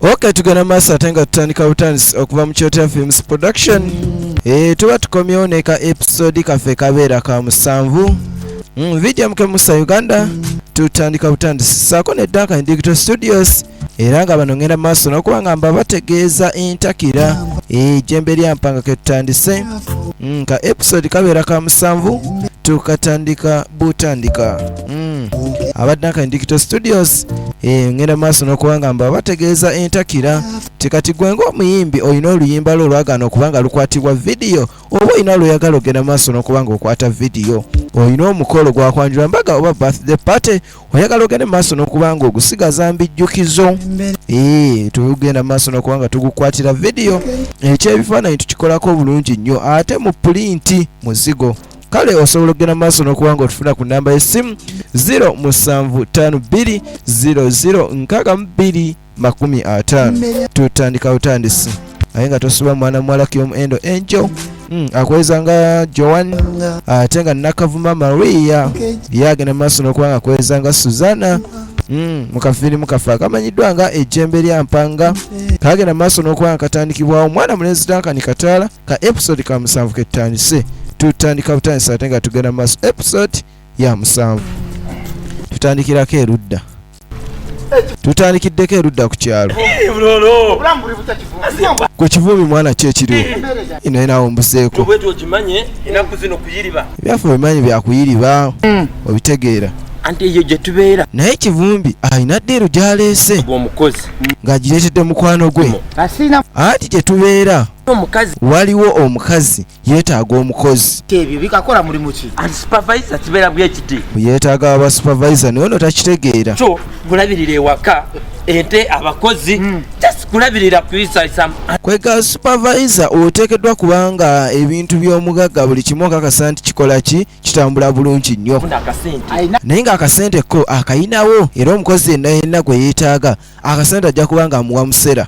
Okay, tugana masa tenga tutandika butandisi okuva mu Kyotera Films Production. Tuba tukomyewo neka episode kafe kabeera ka 7. Vijja muke Musa Uganda tutandika butandisi saako ne Duncan Digital Studios era nga bano ngenda maaso n'okuba nga mba bategeeza entakira ejjembe lya mpanga ke tutandise ka episode kabeera ka 7 tukatandika butandika aba Duncan Digital Studios ngenda maaso n'okuba nga mba bategeeza entakira tikati gwe ng'omuyimbi olina oluyimba lwo lwagaana okuba nga lukwatibwa video oba olina lweyagala ogenda maaso n'okuba nga okwata video olina omukolo gwa kwanjula mbaga oba birthday party oyagala ogende maaso n'okuba nga ogusigaza mbijjukizo tugenda maaso n'okuba nga tugukwatira video ekyebifaananyi tukikolako bulungi nnyo ate mu pulinti muzigo kale osobola okugenda maaso n'okuba nga otufuna ku namba y'essimu 0752006250 tutandika butandisi aye nga tosuba mwana muwala ky'omuendo Angel akweza nga Joan ate nga Nakavuma Maria yagenda maaso n'okuba nga akweza nga Suzana mukafirimu kafa kamanyiddwa nga ejjembe lya mpanga kagenda maaso n'okuba nga katandikibwawo mwana mulenzi Duncan Kataala ka episode ka 7 ketutandise tutandika butandisi ate nga tugenda maaso episode ya 7 tutandikirako erudda tutandikiddeko erudda ku kyalo ku Kivumbi mwana kyekiriwo ino nawe ombuseeko ebyaffe bimanyi byakuyiriba obitegeera anti eyo gye tubeera naye Kivumbi alina ddeeru gy'aleese ng'agireetedde mukwano gwe anti gye tubeera waliwo omukazi yeetaaga omukozi ebyo bikakola mulimu ki anti supervisor kibeera bwekiti yeetaaga aba supervisor naye ono takitegeera so kulabirira ewaka ente abakozi just kulabirira kuyisa kwega supervisor oteekeddwa kubanga ebintu by'omugagga buli kimu okakasa nti kikola ki kitambula bulungi nnyo naye ng'akasente ko akayinawo era omukozi yenna gwe yeetaaga akasente ajja kubanga amuwa musera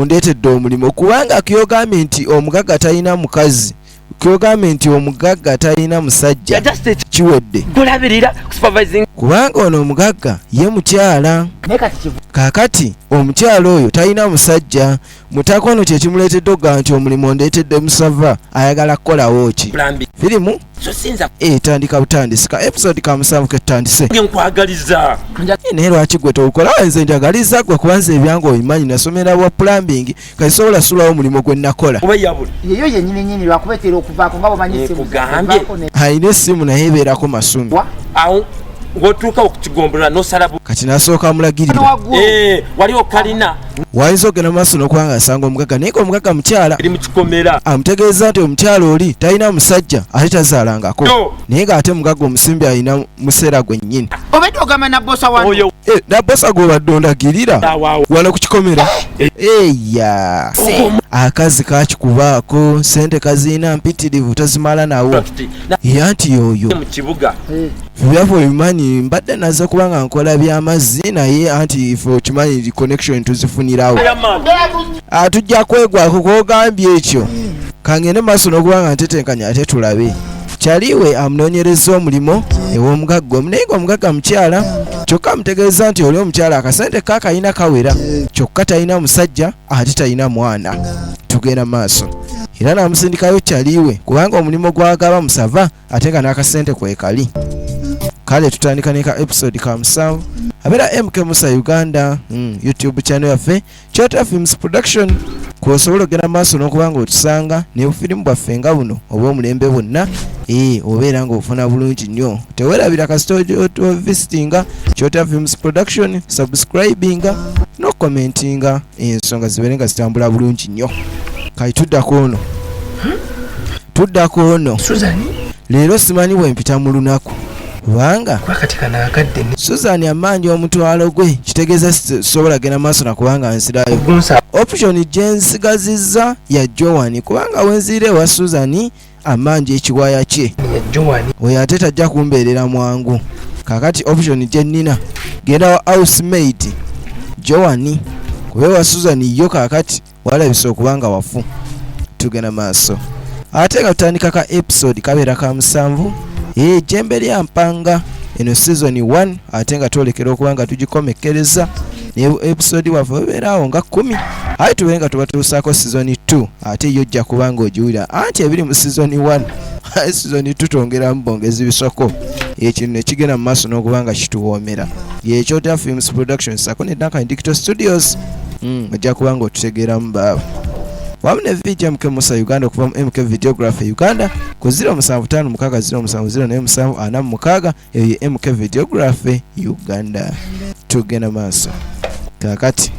ndeetedde omulimu kubanga kyogambye nti omugagga talina mukazi kyogambye nti omugagga talina musajja kiwedde kubanga ono omugagga ye mukyala kaakati omukyala oyo talina musajja mutaka ono kyekimuleetedde okugaa nti omulimu ondeetedde musava ayagala kukolawo ki firimu etandika butandisi ka episode ka 7 ketutandise naye lwaki gwe towukola nze njagaliza gwe kubanza ebyange obimanyi nasomera bwa plumbing kazisobola sulawo omulimu gwe nakola alina essimu naye ebeerako masumi ngotuuka okukigombolola nosalabu kati nasooka amulagirira wali okalina wayinza okugenda maaso n'okuba nga asanga omugagga naye omugagga mukyala eri mu kikomera amutegeeza nti omukyala oli talina musajja ate tazaalangako naye ng'ate omugagga omusimbi alina museera gwe nnyini obadde ogamba nabbosa wano nabbosa gw'obadde ondagirira wano ku kikomera eya akazi kakikubaako sente kaziina mpitirivu tazimala nawo anti yoyo mu kibuga byaffe obimanyi mbadde naze kuba nga nkola by'amazzi naye anti ife okimanyi connection tuzifunirawo tujja kwegwako kwogambye ekyo kangende maaso n'okuba nga ntetenkanya ate tulabe kyaliwe amunoonyereza omulimo ew'omugagga naye omugagga mukyala kyokka amutegeeza nti oli omukyala akasente kakayina kawera kyokka talina musajja ate talina mwana tugenda maaso era namusindikayo kyaliwe kubanga omulimo gwagaba musava ate nga n'akasente kwekali kale tutandika neka episode ka 7 abeera MK Musa Uganda YouTube channel yaffe Kyotera Films Production kwosobola okugenda maaso n'okuba nga otusanga ne bufirimu bwaffe nga buno oba omulembe bwonna obeera nga ofuna bulungi nnyo teweerabira kasita visitinga Kyotera Films Production subscribinga n'okukomentinga ensonga zibeere nga zitambula bulungi nnyo kati tuddako ono leero simanyi bwe mpita mu lunaku kubanga Susan amanyi omutwalo gwe kitegeeza sobola genda maaso nakubanga nsirayo option gye nsigazizza ya Joan kubanga wenzire wa Susan amanyi ekiwaya kye oyo ate tajja kumbeerera mwangu kakati option gye nnina genda wa housemate Joan kubewa Susan yo kakati walabisa okubanga wafu tugenda maaso ate nga tutandika ka episode kabeera ka 7 ejjembe lya mpanga eno season 1 ate nga twolekera okuba nga tugikomekkereza ne episode waffe obeerawo nga 10 aye tube nga tubatuusaako season 2 ate yo ojja kuba ng'ogiwulira anti ebiri mu season 1 aye season 2 twongeramu bongezi bisoko ekino ne kigenda mu maaso n'okuba nga kituwoomera yekyotera Films Productions sako ne Duncan Digital Studios ojja kuba ng'otutegeeramu baaba wamu ne VJ MK Musa Uganda okuva mu MK Videography Uganda ku 0756074746 eyo ye MK Videography Uganda. Tugenda maaso kakati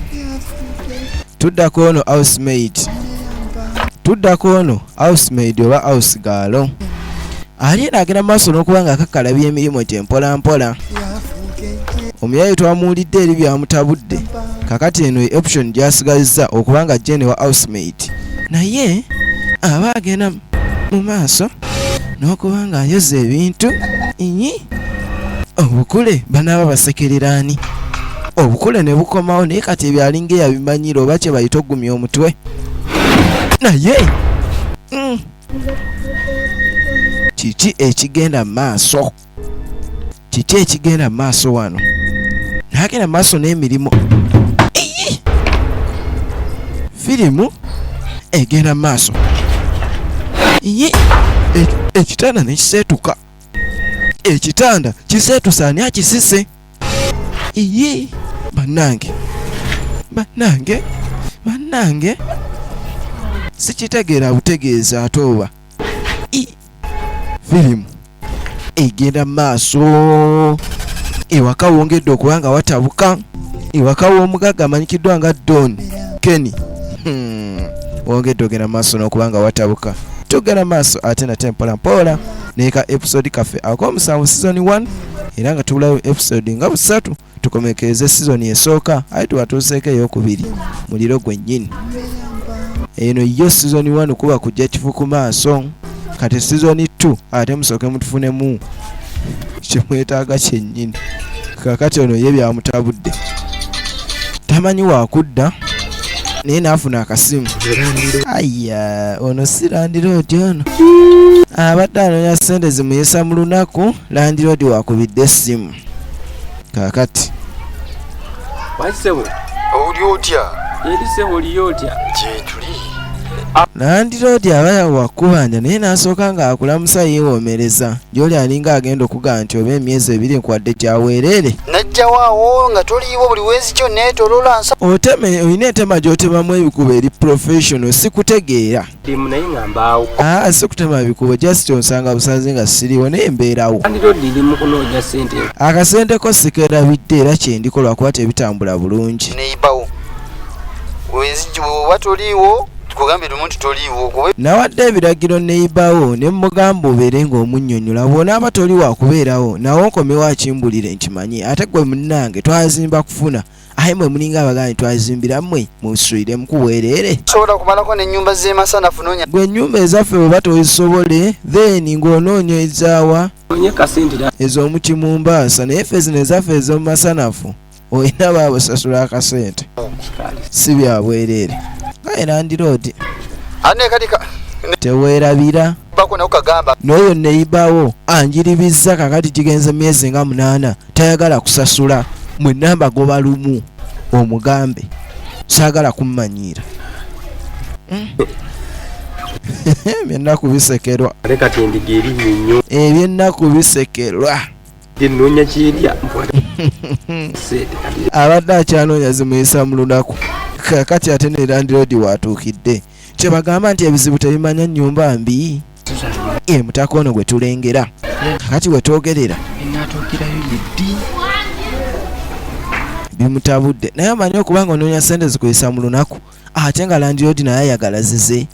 tuddako ono housemaid oba house girl ali agenda maaso n'okuba nga akakalabya emirimu gye mpola mpola. Omuyayi twamuwulidde eri byamutabudde kakati eno option gyasigazza okuba nga Jane wa housemaid naye aba agenda mu maaso n'okuba nga ayoza ebintu obukule banaaba basekereraani obukule ne bukomawo naye kati ebyalinga eyabimanyira oba kye bayita ogumya omutwe naye kiki ekigenda maaso wano nagenda maaso n'emirimu firimu egenda maaso ekitanda nekiseetuka ekitanda kiseetusa ani akisise bannange sikitegeera butegeeza ate oba firimu egenda maaso ewaka wongedde okuba nga watabuka ewaka w'omugagga amanyikiddwa nga Don Kenny wongedde ogenda maaso n'okuba nga watabuka. Tugenda maaso ate nate mpolampola neeka episode kaffe ak'omusanvu season 1 era nga tubulayo episode nga 3 tukomekereze season esooka aye tuwatuuseeko ey'okubiri muliro gwennyini. Eno yo season 1 kuba kujja kifuku maaso kati season 2 ate musooke mutufunemu kimwetaaga kyennyini. Kakati ono ye byamutabudde tamanyi wakudda naye naafuna akasimu aya ono si landiroodi ono abadde anoonya ssente zimuyisa mu lunaku landiroodi wakubidde essimu. Kakati landiroodi aba yawakubanja naye n'asooka ng'akulamusa yeewomereza gy'oli alinga agenda okugaa nti oba emyezi 2 nkwadde gyaweerere najjawaawo nga toliiwo buli wezi kyo neetolola nsa olina entema gy'otemamu ebikubo eri professional sikutegeera sikutema bikubo just onsanga busanze nga siriwo naye mbeerawo akasenteko sikerabidde era kyendikolwa kuba tebitambula bulungi neibawo wezi oba toliiwo nawadde ebiragiro neibawo ne mugamba obeere ng'omunnyonnyola bw'onaaba toli wakubeerawo nawe nkomewo akimbulire nkimanyi ate gwe munnange twazimba kufuna aye mwe mulinga abaganyi twazimbira mmwe musuire mukubwereere sobola kumalako n'ennyumba z'emasanafu noonya gwe ennyumba ezaffe bwe batozisobole then ng'onoonya ezaawa ez'omukimumbaasa naye ffe zino ezaffe ez'omu masanafu olina baabusasula akasente si byabwereere landiroodi teweerabira n'oyo neibawo anjiribizza kakati kigenze myezi nga 8 tayagala kusasula mwe namba goba lumu omugambe saagala kummanyiira byennaku bisekerwa ebyennaku bisekerwa abadde akyanoonya zimuyisa mu lunaku kakati ate ne landiroodi watuukidde kyebagamba nti ebizibu tebimanya nnyumba mbi mutaka ono gwe tulengera kakati we twogerera bimutabudde naye amanyi okuba nga onoonya sente zikuyisa mu lunaku ate nga landiroodi naye ayagala zize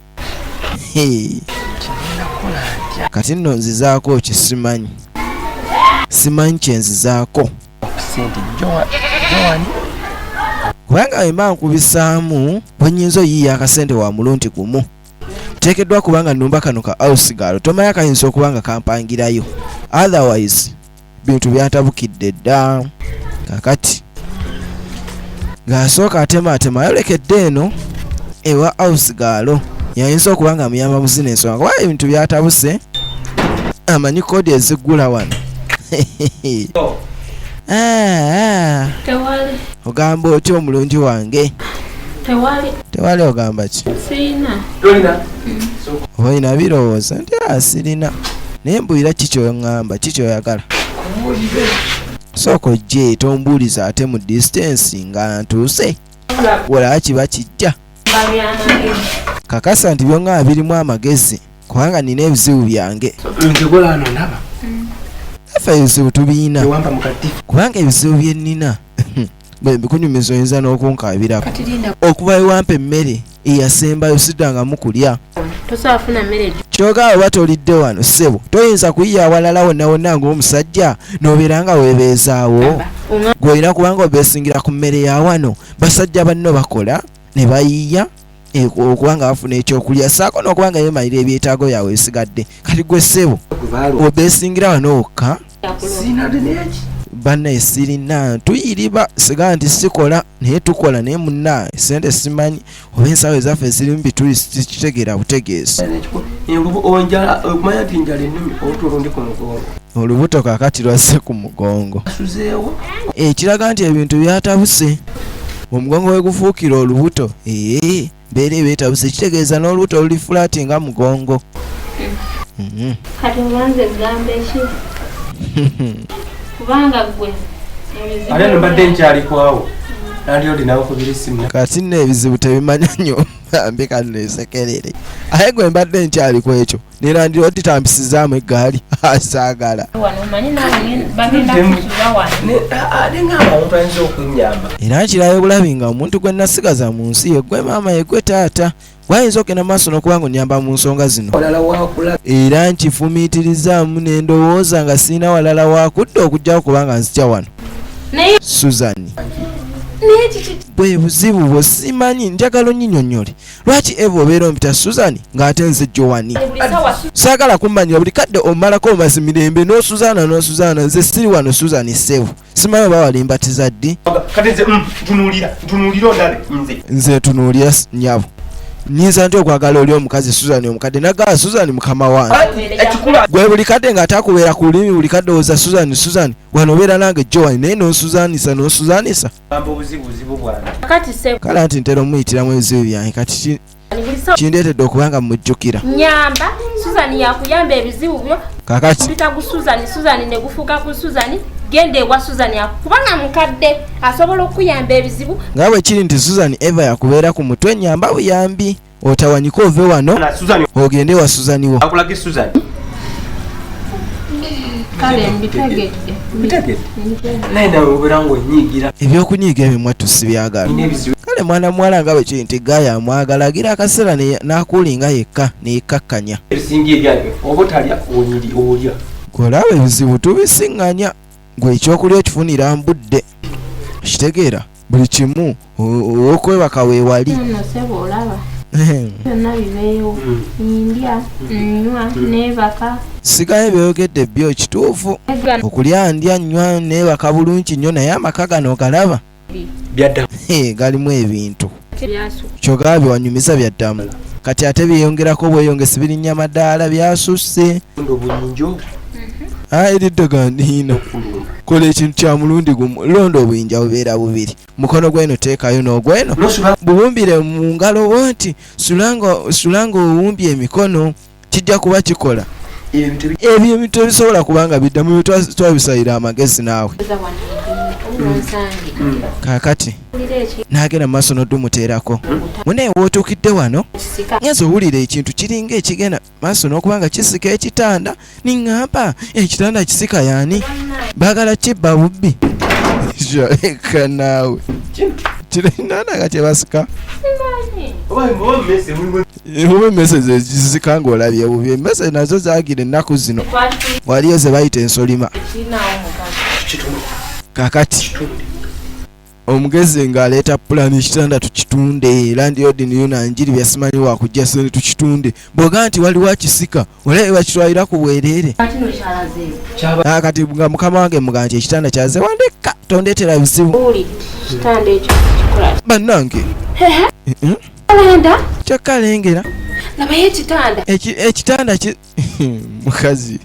kati nno nzizaako kisimanyi simanyi kyenzizaako kubanga wemba nkubisaamu bwenyinza oyiiya akasente wa mulundi gumu teekeddwa kubanga nnumba kano ka house girl tomanyi akayinza okuba nga kampangirayo otherwise bintu byatabukidde dda. Kakati ng'asooka atemaatema yolekedde eno ewa house girl yayinza okuba nga muyamba muzina ensonga kuba ebintu byatabuse amanyi koodi eziggula wano Tewali. Ogamba otya omulungi wange? Tewali ogamba ki? Sirina. Olina birowooza nti sirina. Naye mbuulira ki kyoŋŋamba, ki kyoyagala? Sooka ojje tombuuliza ate mu distance nga ntuuse. Olaba kiba kijja. Kakasa nti byonna birimu amagezi kubanga nina ebizibu byange. Efe ebizibu tubiina kubanga ebizibu bye nnina bwe bikunyumiza oyinza n'okunkaabirako. Okuva ewampa emmere eyasembayo siddangamu kulya. Tosaafuna mmere. Kyogaba oba tolidde wano ssebo toyinza kuyiya awalala wonna wonna ng'omusajja n'obeera nga weebeezaawo. Gw'olina kubanga obeesingira ku mmere ya wano. Basajja banno bakola ne bayiya okubanga bafuna ekyokulya saako n'okubanga yeemalira ebyetaago yawe bisigadde. Kati gwe ssebo obeesingira wano wokka. Bannaye sirina tuyiriba siga nti sikola naye tukola naye munna sente simanyi oba ensawo ezaffe ezirimu bituli kitegeera butegeesi. Olubuto kakati lwasse ku mugongo ekiraga nti ebintu byatabuse. Omugongo we gufuukira olubuto mbeera eby'etabuse kitegeeza n'olubuto oluli fulaati nga mugongo. Kati obanze gamba eki? Kubanga gwe ate mbadde nkyalikwawo nandi olinawo kubira essimu. Kati nno ebizibu tebimanya nnyo mbika nesekerere. Aye gwe mbadde nkyali ku ekyo nerandira oti tampisizaamu eggaali asaagala. Era nkirayo bulabi nga omuntu gwe nasigaza mu nsi ye gwe maama ye gwe taata. Wayinza okenda maaso n'okubanga onnyamba mu nsonga zino. Era nkifumiitirizaamu ne ndowooza nga sirina walala wakudda okujjawo kubanga nzija wano. Susan. Bwe buzibu bwo simanyi njagala onnyinyonnyole. Lwaki Eva obeera ompita Susan ng'ate nze Joani? Saagala kummanyira buli kadde omalako omazi mirembe n'osuzaana nze siri wano Susan ssebo. Simanyi oba walimbatiza ddi? Nze tunuulira nnyabo. Nyinza nti okwagala oli omukazi Susan omukadde nagala Susan mukama wange. Gwe buli kadde ng'atakubeera ku lulimi buli kadde oza Susan wano obeera nange Joani naye n'osuzaanisa. Kale nti ntera omuyitiramu ebizibu byange kati kindeetedde okubanga mujjukira. Nyamba Susan yakuyamba ebizibu byo. Kakati mpita ku Susan ne gufuuka ku Susan. Gende ewa Susan kubanga mukadde asobola okuyamba ebizibu. Nga bwe kiri nti Susan Eva yakubeera ku mutwe nyamba buyambi. Otawanyika ove wano ogende wa Susan wo. Akulage Susan. Kale mbitegedde. Ebyokunyiiga ebyo mwattu sibyagala. Kale mwana muwala nga bwe kiri nti Gaaya amwagala agira akaseera n'akuulinga yekka neekkakkanya. Golaba ebizibu tubisiŋŋanya. Gwe ekyokulya okifunira mbudde. Kitegeera buli kimu okwebaka weewali. Sigaye byogedde byo kituufu. Okulya ndya nnywa neebaka bulungi nnyo naye amaka gano galaba. Galimu ebintu. Kyogaba byewanyumiza byaddamu. Kati ate byeyongerako bweyongesi birinnya madaala byasusse. Eridde gandiina. Kola ekintu kya mulundi gumu londa obuyinja bubeera bubiri. Mukono gweno teekayo n'ogweno bubumbire mu ngalo wonti sulanga owumbye emikono kijja kuba kikola. Ebyo ebintu ebisobola kubanga biddamu twabisayira amagezi naawe. Kaakati n'agenda mu maaso n'oddumuteerako. Munaye wootuukidde wano ngenza owulira ekintu kiringa ekigenda maaso n'okubanga kisika ekitanda niŋŋamba ekitanda kisika yaani baagala kibba bubbi. Eka naawe kirinanaga kyebasika oba emmese zezisika ng'olabye bubi. Emmese nazo zaagira ennaku zino waliyo ze bayita ensolima. Kakati omugezi ng'aleeta pulani ekitanda tukitunde landlord niyo nanjiri byasimanyi wakujja sente tukitunde bw'ogaa nti waliwo akisika olaba bakitwalira ku bwereere. Kati nga mukama wange mugaa nti ekitanda kyaze wandeka tondeetera bizibu. Bannange kyakalengera ekitanda mukazi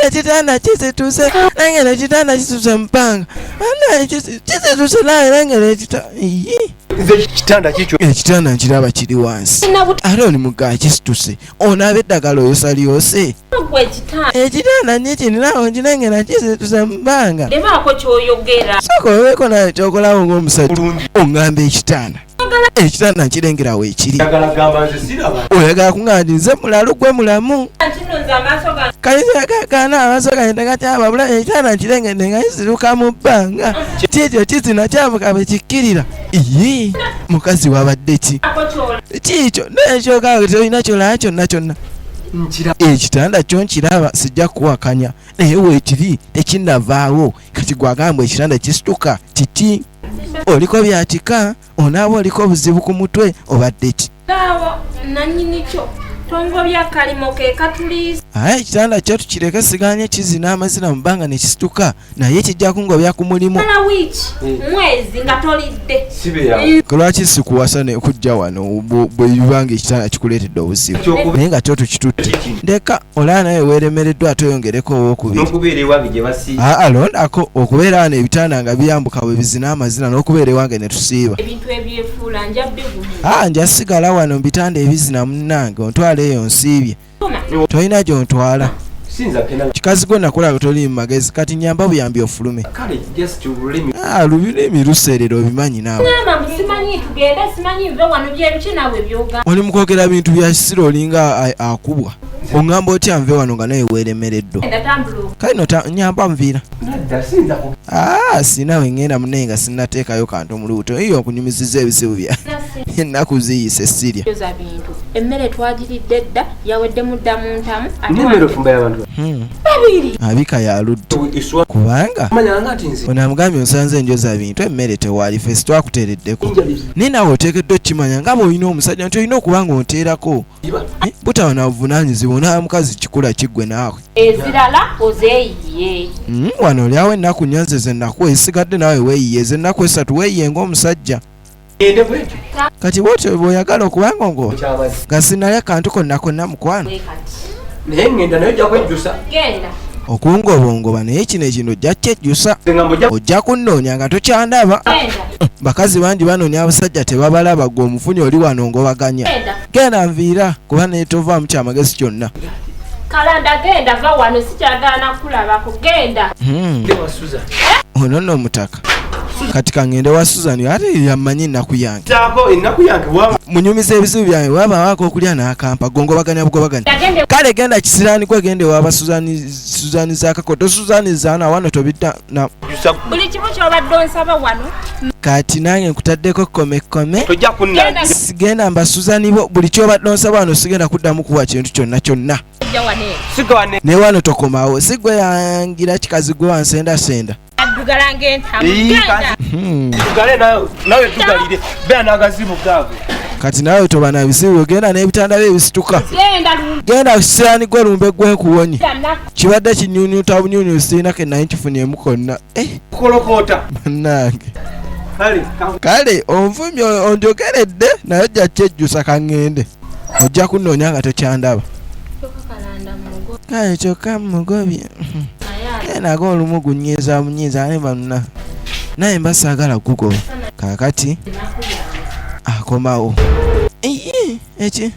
ekitanda kisituse nangera ekitanda kisituse mpanga ana kisituse nangera ekitanda nkiraba kiri wansi ate oli mugaa kisituse onaaba eddagala oyosalyose ekitanda nyekinirawo nkinengera kisituse mpanga soka obeeko naye kyokolawo ng'omusajja oŋŋamba ekitanda nkirengerawo ekiri oyagala kuŋŋamba nze mulalu gwe mulamu kalizagagana amaaso gange tegakyababula ekitanda nkirengedde nga kisiruka mu bbanga kiekyo kizina kyavuka bwe kikkirira iye mukazi wabadde ki kiikyo nekyogawe tolina kyolaba kyonna kyonna ekitanda kyo nkiraba sijja kuwakanya naye weekiri tekinnavaawo kati gwagamba ekitanda kisituka kiki oliko byatika onaaba oliko obuzibu ku mutwe obadde ki ekitanda kyo tukireke siganye kizina amazina mu bbanga ne kisituka naye kijja kungobya ku mulimu lwaki sikuwasa nekujja wano bwe bibanga ekitanda kikuleetedde obuzibu naye nga kyo tukitutte ndeka olaba naye weeremereddwa ate oyongereko owokubiri londako okubeera wano ebitanda nga biyambuka bwe bizina amazina n'okubeera ewange ne tusiiba nja sigala wano mu bitanda ebizina munnange ontwala eyo nsiibye tolina gyontwala kikazi gwe nakulaga toli mu magezi kati nyamba buyambi ofulume lulimi luseerera obimanyi naawe oli mukwogera bintu bya kisiro olinga akubwa oŋŋamba otya nve wano nga naye weeremereddwa kale no nyamba nviira sina wengenda munaye nga sinnateekayo kantu mu lubuto iyo okunyumiziza ebizibu bya ennaku ziyise sirya emmere twagiridde dda yawedde muddamu ntamu abika yaludde kubanga onamugambye osanze enjoza bintu emmere tewali fesi twakuteereddeko naye naawe oteekeddwa okukimanya nga bw'olina omusajja nti olina okuba nga onteerako butawa na buvunaanyizibwa onaba mukazi kikula kiggwe naawe ezirala ozeeyiye wano olyawo ennaku nyanze zennaku esigadde naawe weeyiye ez'ennaku esatu weeyiye ng'omusajja kati bwotyo bw'oyagala okubanga ngo nga sinalya kantu konna konna mukwano naye ngenda naye ojja kwejjusa okungobongoba naye kino ekino ojja kyejjusa ojja kunnoonya nga tokyandaba bakazi bangi banoonya abasajja tebabalaba gwe omufunyi oli wano ngobaganya genda nviira kuba naye tovaamu kyamagezi kyonna kalanda genda va wano sikyagala nakulabako genda ono nno omutaka kati kangende wa Suzan ate yamanyi ennaku yange munyumiza ebizibu byange wabawaako okulya n'akampa gongobaganya bugobaganya kale genda kisiraani kwegende waba Suzan zakakoto Suzan zaana wano tobidda na buli kimu kyobadde onsaba wano kati nange nkutaddeko komekome sigenda mba Suzan bo buli kyobadde onsaba wano sigenda kuddamu kuwa kintu kyonna kyonna ne wano tokomawo sigwe yangira kikazi gwe wansendasenda kati nawe toba na bizibu genda n'ebitanda bye bisituka genda kisiraani gwe lumbe gwenkuwonye kibadde kinyunyuta bunyunyusi siinako naye nkifunyemu konna bannange kale onvumye onjogeredde naye ojja kyejjusa kaŋŋende ojja kunnoonya nga tokyandaba kale kyokka mugobye nago olumu gunyiiza bunyiiza ne banna naye mba saagala kugoba kaakati akomawo eki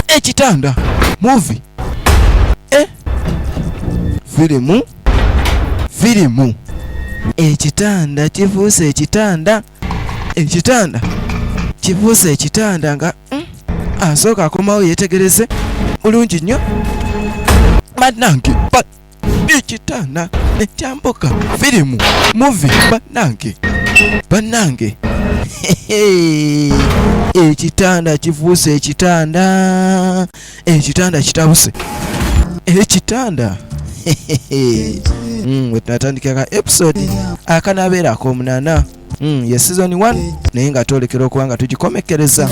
ekitanda muvi firimu ekitanda kifuuse ekitanda kifuuse ekitanda nga asooka akomawo yeetegereze bulungi nnyo bannange ekitanda nekyambuka firimu muvi bannange ekitanda kifuuse ekitanda kitabuse ekitanda wetunatandikira episode akanabeera ak'omunana ye season 1 naye nga twolekera okuba nga tugikomekereza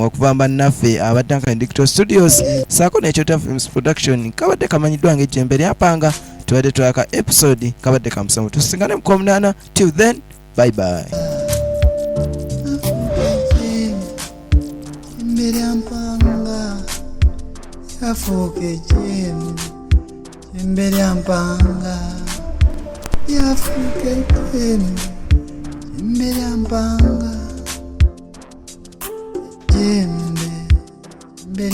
okuva bannaffe abaddanka Digital Studios saako n'ekyota Films Production kabadde kamanyiddwa ng'ejjembe lyapanga tubadde twaka episode kabadde kamusanvu tusingane mu k'omunana. Till then, bye bye. jembe lya mpanga yafuuka ejjembe, jembe lya mpanga yafuuka ejjembe, jembe lya mpanga jembe.